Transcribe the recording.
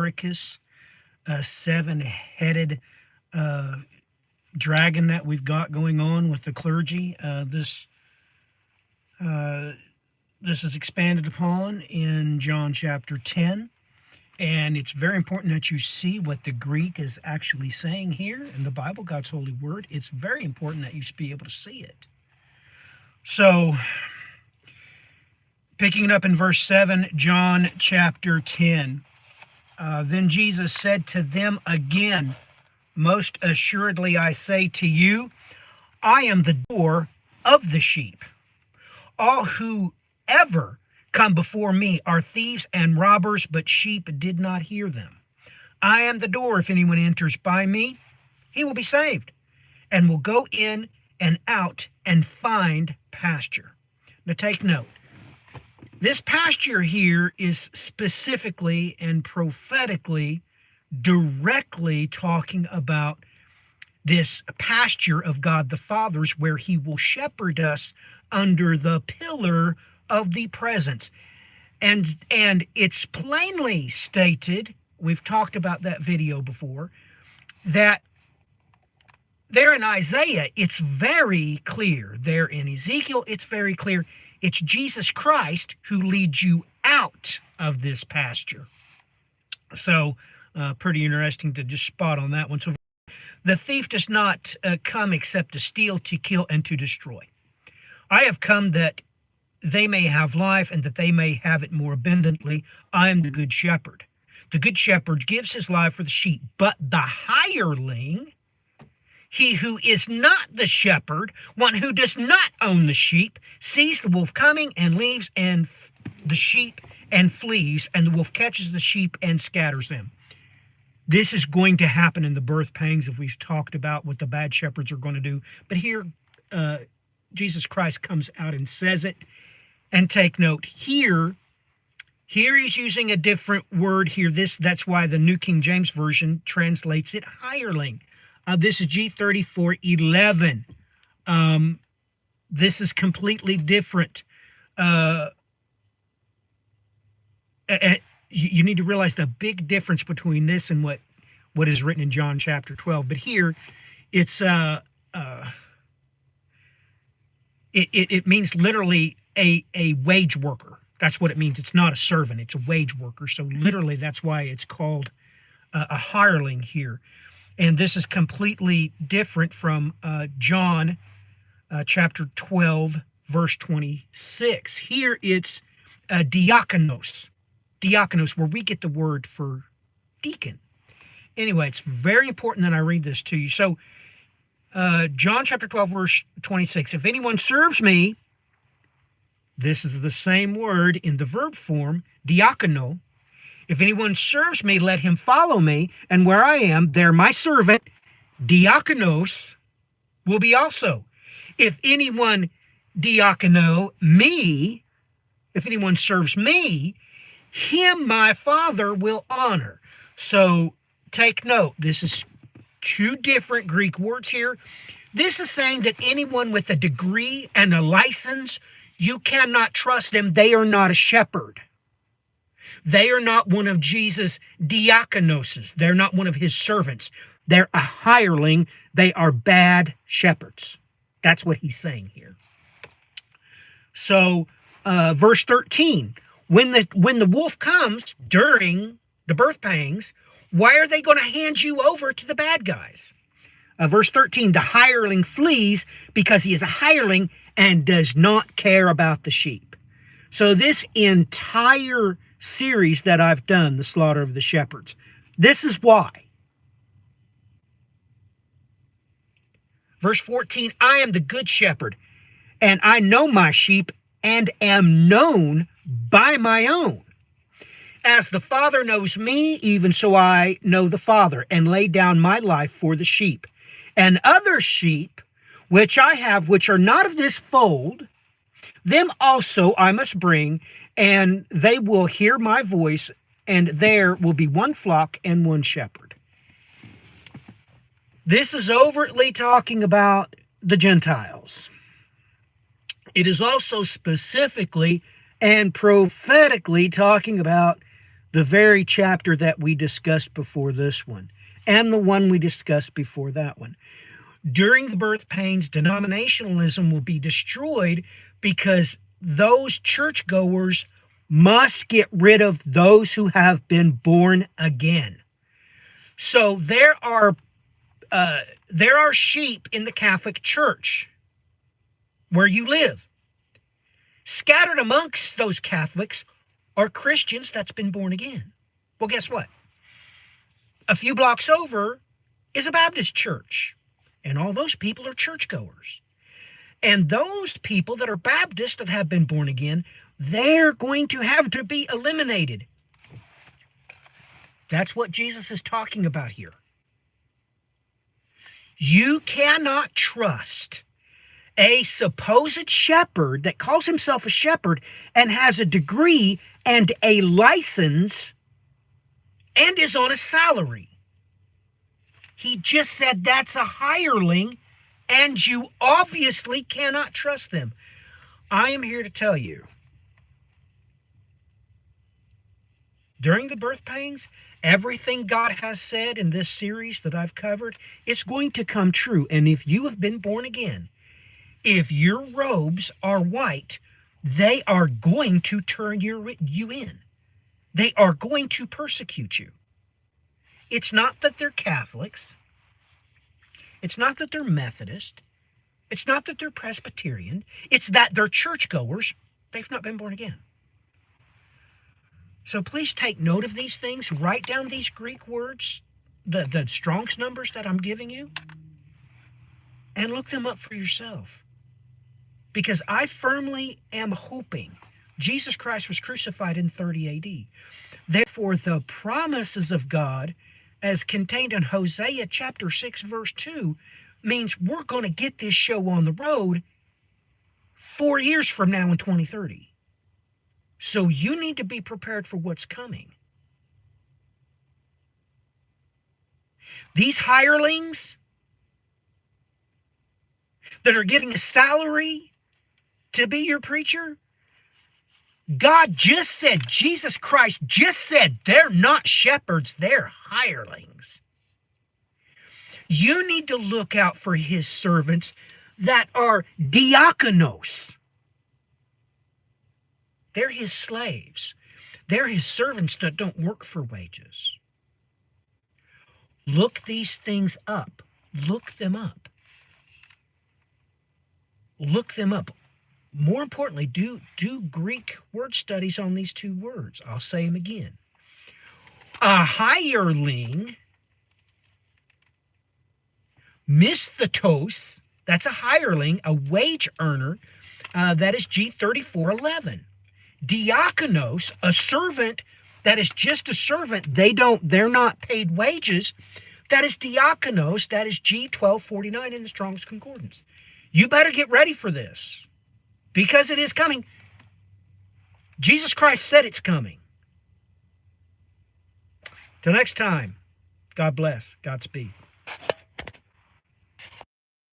Antiochus, a seven-headed dragon that we've got going on with the clergy. This is expanded upon in John chapter 10. And it's very important that you see what the Greek is actually saying here in the Bible, God's holy word. It's very important that you be able to see it. So, picking it up in verse 7, John chapter 10. Then Jesus said to them again, most assuredly I say to you, I am the door of the sheep. All who ever come before me are thieves and robbers, but sheep did not hear them. I am the door. If anyone enters by me, he will be saved, and will go in and out and find pasture. Now take note. This pasture here is specifically and prophetically directly talking about this pasture of God the Father's, where he will shepherd us under the pillar of the presence. And it's plainly stated, we've talked about that video before, that there in Isaiah, it's very clear. There in Ezekiel, it's very clear. It's Jesus Christ who leads you out of this pasture. So, pretty interesting to just spot on that one. So, the thief does not come except to steal, to kill, and to destroy. I have come that they may have life, and that they may have it more abundantly. I am the good shepherd. The good shepherd gives his life for the sheep, but the hireling, he who is not the shepherd, one who does not own the sheep, sees the wolf coming and leaves and the sheep and flees, and the wolf catches the sheep and scatters them. This is going to happen in the birth pangs, if we've talked about what the bad shepherds are going to do. But here, Jesus Christ comes out and says it. And take note, here he's using a different word here. That's why the New King James Version translates it hireling. This is G3411. This is completely different. You need to realize the big difference between this and what is written in John chapter 12. But here, it's it means literally a wage worker. That's what it means. It's not a servant. It's a wage worker. So literally, that's why it's called a hireling here. And this is completely different from John chapter 12, verse 26. Here it's diakonos. Diakonos, where we get the word for deacon. Anyway, it's very important that I read this to you. So, John chapter 12, verse 26. If anyone serves me, this is the same word in the verb form, diakono. If anyone serves me, let him follow me, and where I am, there my servant, diakonos, will be also. If anyone diakono me, if anyone serves me, him my Father will honor. So take note, this is two different Greek words here. This is saying that anyone with a degree and a license, you cannot trust them. They are not a shepherd. They are not one of Jesus' diakonoses. They're not one of his servants. They're a hireling. They are bad shepherds. That's what he's saying here. So, verse 13, when the wolf comes during the birth pangs, why are they going to hand you over to the bad guys? Verse 13, the hireling flees because he is a hireling and does not care about the sheep. So this entire series that I've done, the slaughter of the shepherds, this is why. Verse 14, I am the good shepherd, and I know my sheep and am known by my own. As the Father knows me, even so I know the Father, and lay down my life for the sheep. And other sheep, which I have, which are not of this fold, them also I must bring, and they will hear my voice, and there will be one flock and one shepherd. This is overtly talking about the Gentiles. It is also specifically and prophetically talking about the very chapter that we discussed before this one, and the one we discussed before that one. During the birth pains, denominationalism will be destroyed because those churchgoers must get rid of those who have been born again. So there are sheep in the Catholic Church where you live. Scattered amongst those Catholics are Christians that's been born again. Well, guess what? A few blocks over is a Baptist church, and all those people are churchgoers. And those people that are Baptists that have been born again, they're going to have to be eliminated. That's what Jesus is talking about here. You cannot trust a supposed shepherd that calls himself a shepherd and has a degree and a license and is on a salary. He just said that's a hireling, and you obviously cannot trust them. I am here to tell you, during the birth pains, everything God has said in this series that I've covered, it's going to come true. And if you have been born again, if your robes are white, they are going to turn you in. They are going to persecute you. It's not that they're Catholics. It's not that they're Methodist. It's not that they're Presbyterian. It's that they're churchgoers. They've not been born again. So please take note of these things. Write down these Greek words, the Strong's numbers that I'm giving you, and look them up for yourself. Because I firmly am hoping Jesus Christ was crucified in 30 AD. Therefore, the promises of God, as contained in Hosea chapter 6, verse 2, means we're going to get this show on the road 4 years from now in 2030. So you need to be prepared for what's coming. These hirelings that are getting a salary to be your preacher, God just said, Jesus Christ just said, they're not shepherds, they're hirelings. You need to look out for his servants that are diakonos. They're his slaves. They're his servants that don't work for wages. Look these things up. Look them up. Look them up. More importantly, do Greek word studies on these two words. I'll say them again. A hireling, misthetos, that's a hireling, a wage earner, that is G3411. Diakonos, a servant that is just a servant, they're not paid wages, that is diakonos, that is G1249 in the Strong's Concordance. You better get ready for this, because it is coming. Jesus Christ said it's coming. Till next time, God bless, Godspeed.